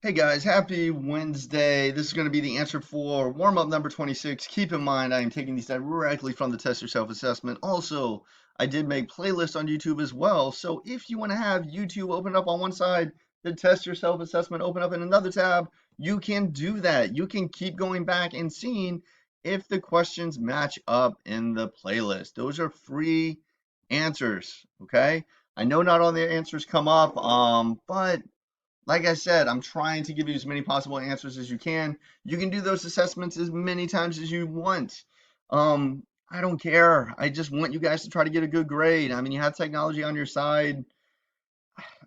Hey guys, happy Wednesday. This is going to be the answer for warm-up number 26. Keep in mind, I am taking these directly from the Test Yourself assessment. Also, I did make playlists on YouTube as well. So if you want to have YouTube open up on one side, the Test Yourself assessment open up in another tab, you can do that. You can keep going back and seeing if the questions match up in the playlist. Those are free answers, okay? I know not all the answers come up, but like I said, I'm trying to give you as many possible answers as you can. You can do those assessments as many times as you want. I don't care. I just want you guys to try to get a good grade. I mean, you have technology on your side,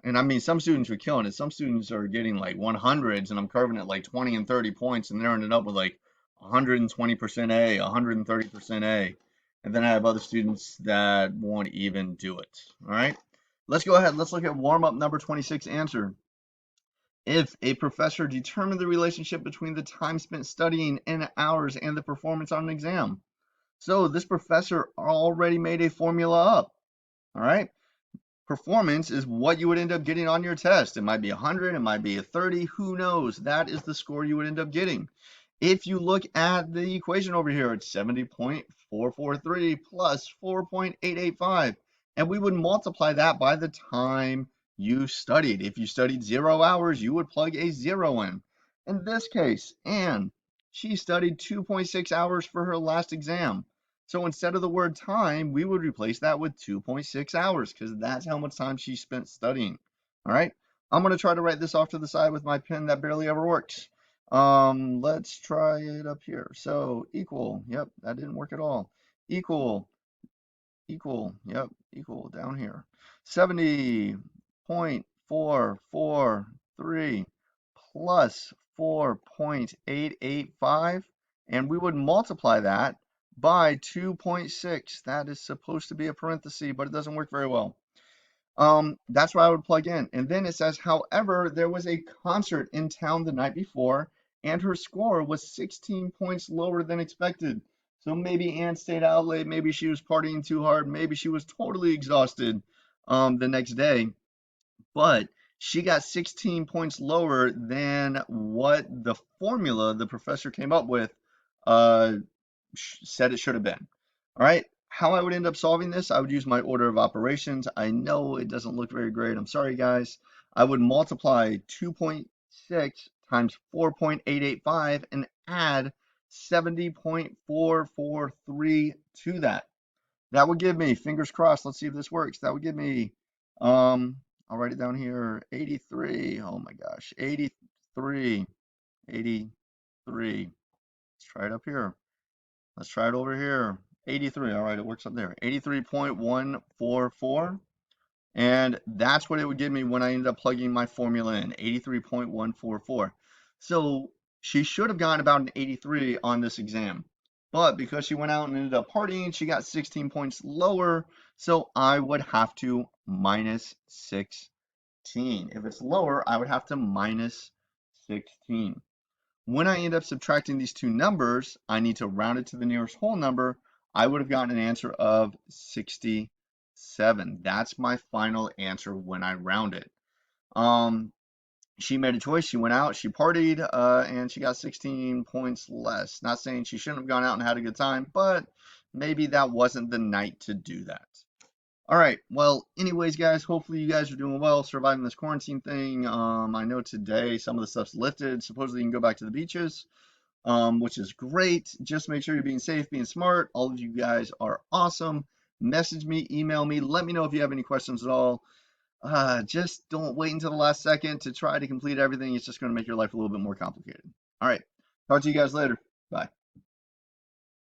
and I mean, some students are killing it. Some students are getting like 100s, and I'm curving it like 20 and 30 points, and they're ending up with like 120% A, 130% A. And then I have other students that won't even do it. All right. Let's go ahead. Let's look at warm up number 26 answer. If a professor determined the relationship between the time spent studying in hours and the performance on an exam. So this professor already made a formula up. All right. Performance is what you would end up getting on your test. It might be 100, it might be a 30, who knows? That is the score you would end up getting. If you look at the equation over here, it's 70.443 plus 4.885. And we would multiply that by the time you studied. If you studied 0 hours, you would plug a 0 in. In this case, Anne, she studied 2.6 hours for her last exam. So instead of the word time, we would replace that with 2.6 hours because that's how much time she spent studying. All right. I'm going to try to write this off to the side with my pen that barely ever works. Let's try it up here. So equal, yep, that didn't work at all. Equal, yep, equal down here. 70.443 plus 4.885, and we would multiply that by 2.6. That is supposed to be a parenthesis, but it doesn't work very well. That's what I would plug in. And then it says, however, there was a concert in town the night before, and her score was 16 points lower than expected. So maybe Anne stayed out late, maybe she was partying too hard, maybe she was totally exhausted the next day, but she got 16 points lower than what the formula the professor came up with uh, said it should have been. All right. How I would end up solving this, I would use my order of operations. I know it doesn't look very great. I'm sorry, guys. I would multiply 2.6 times 4.885 and add 70.443 to that. That would give me, fingers crossed, let's see if this works. That would give me, I'll write it down here, 83. Oh my gosh, 83, 83. Let's try it up here. Let's try it over here. 83. All right, it works up there. 83.144. And that's what it would give me when I ended up plugging my formula in, 83.144. So she should have gotten about an 83 on this exam. But because she went out and ended up partying, she got 16 points lower. So I would have to minus 16. If it's lower, I would have to minus 16. When I end up subtracting these two numbers, I need to round it to the nearest whole number. I would have gotten an answer of 67. That's my final answer when I round it. She made a choice. She went out, she partied, and she got 16 points less. Not saying she shouldn't have gone out and had a good time, but maybe that wasn't the night to do that. All right. Well, anyways, guys, hopefully you guys are doing well, surviving this quarantine thing. I know today some of the stuff's lifted. Supposedly you can go back to the beaches, which is great. Just make sure you're being safe, being smart. All of you guys are awesome. Message me, email me. Let me know if you have any questions at all. Just don't wait until the last second to try to complete everything. It's just going to make your life a little bit more complicated. All right. Talk to you guys later. Bye.